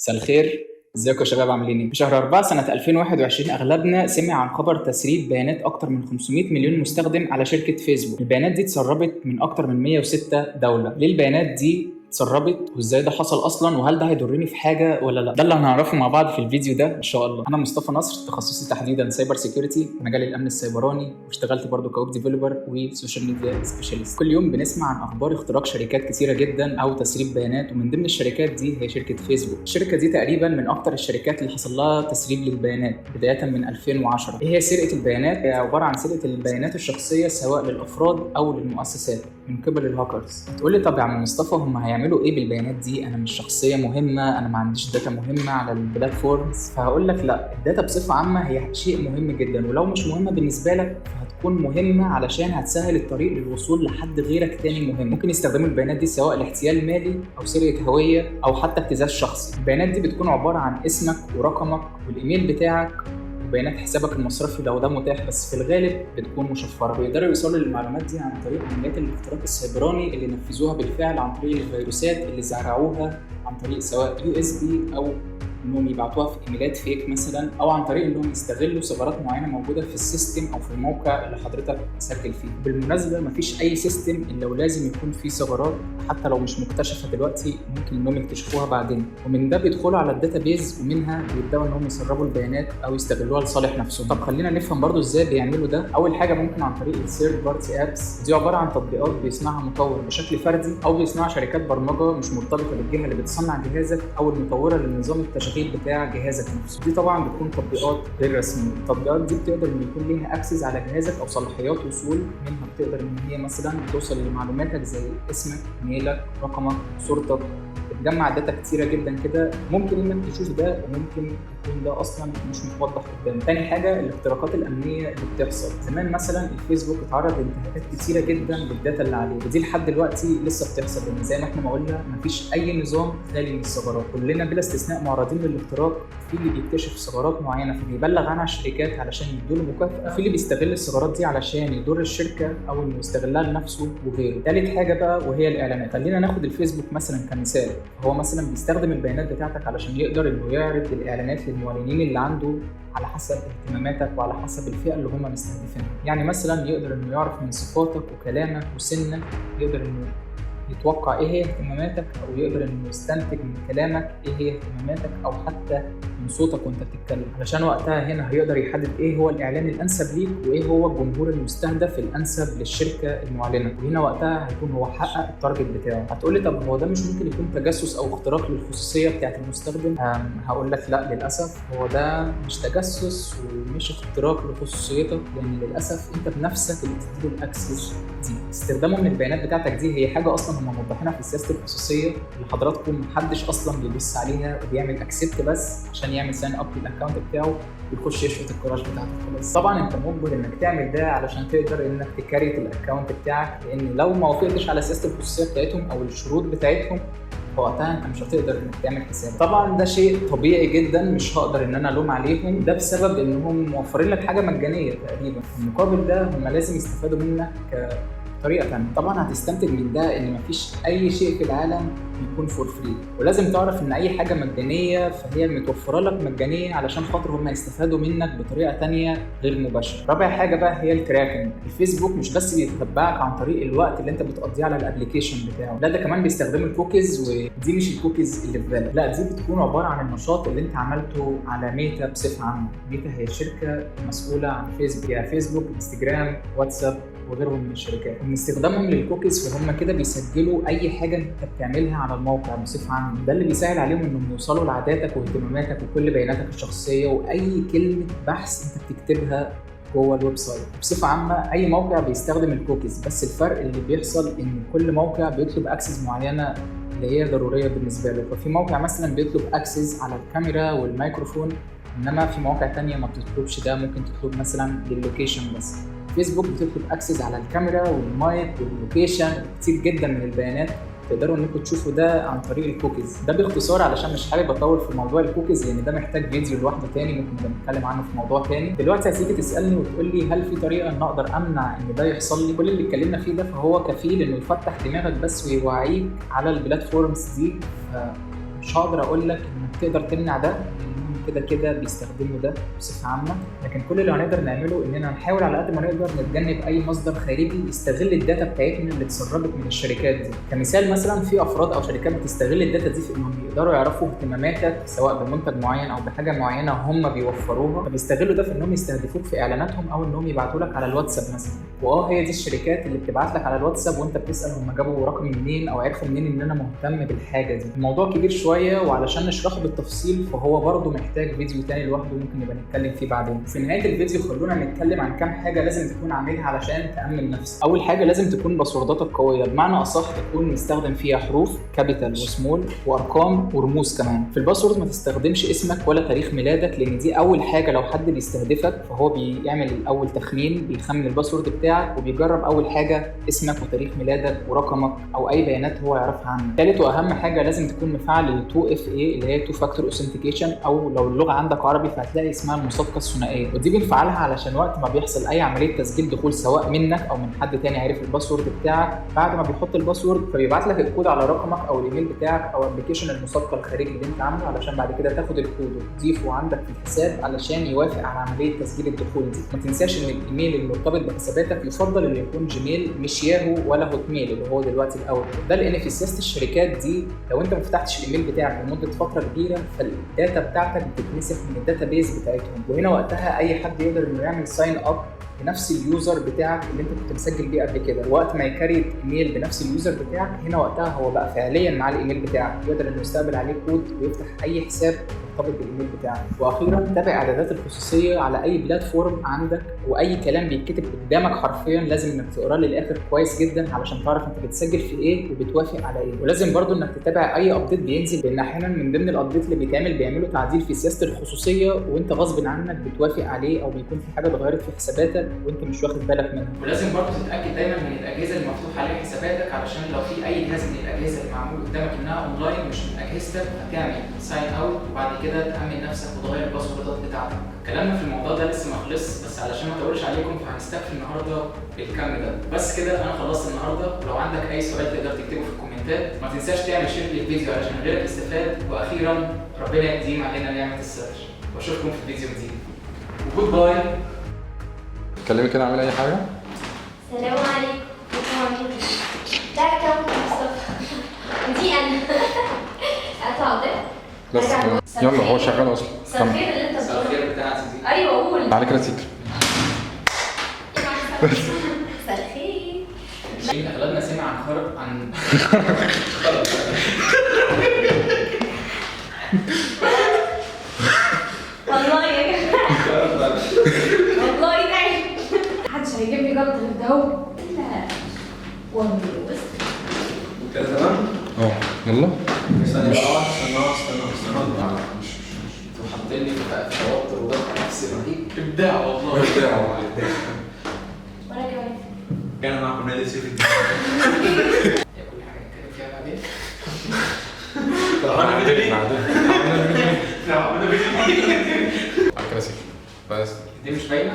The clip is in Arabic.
مساء الخير. ازيكم يا شباب، عاملين ايه؟ في شهر 4 سنة 2021 اغلبنا سمع عن خبر تسريب بيانات اكتر من 500 مليون مستخدم على شركة فيسبوك. البيانات دي اتسربت من اكتر من 106 دولة. ليه البيانات دي اتسربت وازاي ده حصل اصلا، وهل ده هيضرني في حاجه ولا لا؟ ده اللي هنعرفه مع بعض في الفيديو ده ان شاء الله. انا مصطفى نصر، تخصصي تحديدا سايبر سيكيورتي في مجال الامن السيبراني، واشتغلت برضو كويب ديفلوبر وسوشيال ميديا سبيشاليست. كل يوم بنسمع عن اخبار اختراق شركات كثيره جدا او تسريب بيانات، ومن ضمن الشركات دي هي شركه فيسبوك. الشركه دي تقريبا من اكتر الشركات اللي حصل لها تسريب للبيانات بدايه من 2010. ايه هي سرقه البيانات؟ هي عباره عن سرقه البيانات الشخصيه سواء للافراد او للمؤسسات من قبل الهاكرز. تقول لي طب يا عم مصطفى هم هيعملوا ايه بالبيانات دي؟ انا مش شخصيه مهمه، انا ما عنديش داتا مهمه على البلاتفورمز. فهقول لك لا، الداتا بصفه عامه هي شيء مهم جدا، ولو مش مهمه بالنسبه لك فهتكون مهمه علشان هتسهل الطريق للوصول لحد غيرك تاني مهم. ممكن يستخدموا البيانات دي سواء لاحتيال مالي او سرقه هويه او حتى ابتزاز شخصي. البيانات دي بتكون عباره عن اسمك ورقمك والايميل بتاعك وبيانات حسابك المصرفي لو ده متاح، بس في الغالب بتكون مشفره. بيقدروا يوصلوا للمعلومات دي عن طريق عمليات الاختراق السيبراني اللي نفذوها بالفعل عن طريق الفيروسات اللي زرعوها عن طريق سواء USB او انهم يبعتوها في ايميلات فيك مثلا، او عن طريق انهم يستغلوا ثغرات معينه موجوده في السيستم او في الموقع اللي حضرتك مسجل فيه. بالمناسبه مفيش اي سيستم الا ولازم يكون فيه ثغرات، حتى لو مش مكتشفه دلوقتي ممكن انهم يكتشفوها بعدين، ومن ده بيدخلوا على الداتابيز ومنها بيبداوا انهم يسربوا البيانات او يستغلوها لصالح نفسهم. طب خلينا نفهم برضو ازاي بيعملوا ده. اول حاجه ممكن عن طريق الثيرد بارتي ابس، دي عباره عن تطبيقات بيصنعها مطور بشكل فردي او بيصنعها شركات برمجه مش مرتبطه بالجهه اللي بتصنع جهازك او المطوره للنظام التشغيل بتاع جهازك نفسه. دي طبعا بتكون تطبيقات غير رسميه. التطبيقات دي بتقدر ان يكون ليها اكسس على جهازك او صلاحيات وصول منها، بتقدر ان هي مثلا توصل لمعلوماتك زي اسمك، ايميلك، رقمك، صورتك، بتجمع داتا كتيره جدا كده. ممكن انك تشوف ده وممكن يكون ده اصلا مش متوضح قدامك. تاني حاجه الاختراقات الامنيه اللي بتحصل. زمان مثلا الفيسبوك اتعرض لانتهاكات كتيره جدا بالداتا اللي عليه، ودي لحد دلوقتي لسه بتحصل، لان زي ما احنا ما قلنا مفيش اي نظام خالي من الثغرات. كلنا بلا استثناء معرضين للاختراق. في اللي بيكتشف ثغرات معينه فبيبلغ عنها الشركات علشان يدوا له مكافاه، في اللي بيستغل الثغرات دي علشان يضر الشركه او انه يستغلها لنفسه وغيره. ثالث حاجه بقى وهي الاعلانات. خلينا ناخد الفيسبوك مثلا كمثال. هو مثلا بيستخدم البيانات بتاعتك علشان يقدر انه يعرض الاعلانات للمعلنين اللي عنده على حسب اهتماماتك وعلى حسب الفئه اللي هم مستهدفينها. يعني مثلا يقدر انه يعرف من صفاتك وكلامك وسنك، يقدر انه يتوقع ايه هي اهتماماتك، او يقدر انه يستنتج من كلامك ايه هي اهتماماتك، او حتى من صوتك وانت بتتكلم، علشان وقتها هنا هيقدر يحدد ايه هو الاعلان الانسب ليك وايه هو الجمهور المستهدف الانسب للشركه المعلنه، وهنا وقتها هيكون هو حقق التارجت بتاعه. هتقول لي طب هو ده مش ممكن يكون تجسس او اختراق للخصوصيه بتاعه المستخدم؟ هقول لك لا، للاسف هو ده مش تجسس ومش اختراق لخصوصيتك، لان للاسف انت بنفسك اللي بتديله الاكسس دي. استخدامهم للبيانات بتاعتك دي هي حاجه اصلا هم موضحينها في سياسه الخصوصيه اللي حضراتكم محدش اصلا بيبص عليها وبيعمل اكسبت بس عشان يعمل ساين اب للاكونت بتاعه ويخش يشفط الكراش بتاعته خلاص. طبعا انت مجبر انك تعمل ده علشان تقدر انك تكريت الاكونت بتاعك، لان لو ما وافقتش على سياسه الخصوصيه بتاعتهم او الشروط بتاعتهم فوقتها انت مش هتقدر انك تعمل حساب. طبعا ده شيء طبيعي جدا، مش هقدر ان انا الوم عليهم، ده بسبب انهم موفرين لك حاجه مجانيه تقريبا. المقابل ده هم لازم يستفادوا منك طريقه ثانيه. طبعا هتستنتج من ده ان مفيش اي شيء في العالم بيكون فور فري، ولازم تعرف ان اي حاجه مجانيه فهي متوفره لك مجانيه علشان خاطر هم يستفادوا منك بطريقه ثانيه غير مباشره. رابع حاجه بقى هي التراكنج. الفيسبوك مش بس بيتتبعك عن طريق الوقت اللي انت بتقضيه على الابلكيشن بتاعه، لا ده كمان بيستخدموا الكوكيز، ودي مش الكوكيز اللي في بالك، لا دي بتكون عباره عن النشاط اللي انت عملته على ميتا بصفه عامه. ميتا هي الشركه المسؤوله عن فيسبوك، يعني فيسبوك، انستجرام، واتساب وغيرهم من الشركات. من استخدامهم للكوكيز فهم كده بيسجلوا اي حاجه انت بتعملها على الموقع بصفه عامه، ده اللي بيسهل عليهم انهم يوصلوا لعاداتك واهتماماتك وكل بياناتك الشخصيه واي كلمه بحث انت بتكتبها جوه الويب سايت. بصفه عامه اي موقع بيستخدم الكوكيز، بس الفرق اللي بيحصل ان كل موقع بيطلب اكسس معينه اللي هي ضروريه بالنسبه له. ففي موقع مثلا بيطلب اكسس على الكاميرا والميكروفون، انما في مواقع تانية ما بتطلبش ده، ممكن تطلب مثلا لللوكيشن بس. فيسبوك بتطلب اكسس على الكاميرا والمايك واللوكيشن، كتير جدا من البيانات تقدروا انكم تشوفوا ده عن طريق الكوكيز. ده باختصار علشان مش حابب اطول في موضوع الكوكيز لان ده محتاج فيديو لوحده تاني، ممكن نتكلم عنه في موضوع تاني. دلوقتي هتيجي تسالني وتقول لي هل في طريقه ان اقدر امنع ان ده يحصل لي؟ كل اللي اتكلمنا فيه ده فهو كفيل انه يفتح دماغك بس ويوعيك على البلاتفورمز دي، مش هقدر اقول لك انك تقدر تمنع ده، كده كده بيستخدموا ده بصفه عامه، لكن كل اللي هنقدر نعمله اننا نحاول على قد ما نقدر نتجنب اي مصدر خارجي يستغل الداتا بتاعتنا اللي اتسربت من الشركات دي. كمثال مثلا في افراد او شركات بتستغل الداتا دي في انهم يقدروا يعرفوا اهتماماتك سواء بمنتج معين او بحاجه معينه هم بيوفروها، فبيستغلوا ده في انهم يستهدفوك في اعلاناتهم او انهم يبعتوا لك على الواتساب مثلا. هي دي الشركات اللي بتبعت لك على الواتساب وانت بتسال هم جابوا رقمي منين او عرفوا منين ان انا مهتم بالحاجه دي. الموضوع كبير شويه وعلشان نشرحه بالتفصيل فهو برضه محتاج فيديو تاني لوحده ممكن نبقى نتكلم فيه بعدين. في نهايه الفيديو خلونا نتكلم عن كام حاجه لازم تكون عاملها علشان تامن نفسك. اول حاجه لازم تكون باسورداتك قويه، بمعنى اصح تكون مستخدم فيها حروف كابيتال وسمول وارقام ورموز كمان. في الباسورد ما تستخدمش اسمك ولا تاريخ ميلادك، لان دي اول حاجه لو حد بيستهدفك فهو بيعمل اول تخمين، بيخمن الباسورد بتاعك وبيجرب اول حاجه اسمك وتاريخ ميلادك ورقمك او اي بيانات هو يعرفها عنك. ثالث واهم حاجه لازم تكون مفعل ال 2FA اللي هي 2 فاكتور اوثنتيكيشن، او لو اللغه عندك عربي فهتلاقي اسمها المصادقه الثنائيه، ودي بنفعلها علشان وقت ما بيحصل اي عمليه تسجيل دخول سواء منك او من حد تاني عارف الباسورد بتاعك، بعد ما بيحط الباسورد فبيبعت لك الكود على رقمك او الايميل بتاعك او ابلكيشن المصادقه الخارجي اللي انت عامله، علشان بعد كده تاخد الكود وتضيفه عندك في الحساب علشان يوافق على عمليه تسجيل الدخول دي. ما تنساش ان الايميل المرتبط بحساباتك يفضل انه يكون جيميل مش ياهو ولا هوت ميل اللي هو دلوقتي الاول. ده لان في سياسه الشركات دي لو انت ما فتحتش الايميل بتاعك لمده فتره كبيره فالداتا بتاعتك بتتمسح من الداتا بيز بتاعتهم، وهنا وقتها اي حد يقدر انه يعمل ساين اب بنفس اليوزر بتاعك اللي انت كنت مسجل بيه قبل كده. وقت ما يكريت ايميل بنفس اليوزر بتاعك هنا وقتها هو بقى فعليا مع الايميل بتاعك، يقدر انه يستقبل عليه كود ويفتح اي حساب مرتبط بالايميل بتاعك. واخيرا تابع اعدادات الخصوصيه على اي بلاتفورم عندك، واي كلام بيتكتب قدامك حرفيا لازم انك تقراه للاخر كويس جدا علشان تعرف انت بتسجل في ايه وبتوافق على ايه. ولازم برضو انك تتابع اي ابديت بينزل، لان احيانا من ضمن الابديت اللي بيعملوا تعديل في سياسه الخصوصيه وانت غصب عنك بتوافق عليه، او بيكون في حاجه اتغيرت في حساباتك وانت مش واخد بالك منها. ولازم برضو تتاكد دايما من الاجهزه اللي مفتوح عليها حساباتك، علشان لو في اي جهاز من الاجهزه اللي معمول قدامك انها اونلاين مش من اجهزتك هتعمل ساين اوت وبعد كده تامن نفسك وتغير الباسوردات بتاعتك. كلامنا في الموضوع ده لسه ما خلص، بس علشان ما اطولش عليكم فهنستكفي النهارده بالكم ده. بس كده انا خلصت النهارده، ولو عندك اي سؤال تقدر تكتبه في الكومنتات. ما تنساش تعمل شير للفيديو علشان غيرك يستفاد. واخيرا ربنا يديم علينا نعمه السيرش، واشوفكم في فيديو جديد وجود باي. اتكلمي كده، اعمل اي حاجه. السلام عليكم. ده كم مصطفى دي انا اتفضل بس يلا هو شغال اصلا. مساء الخير اللي انت بتقوله. الخير بتاعتي دي. ايوه قول. تعالى كده سيكر. مساء الخير. اغلبنا سمع عن خرق عن والله يا جماعه والله تعب. محدش هيجيب لي جلطه غير ده هو. لا والله بس كده تمام؟ يلا. ثانية بقى، استنى مش انتوا حاطيني في توتر وضغط نفسي رهيب. ابداع والله. ابداع والله. وانا كمان. كان معكم نادي سيف الدين. هي كل حاجه نتكلم فيها بعدين. عملنا فيديو عملنا فيديو على كده سيكر بس دي مش باينه.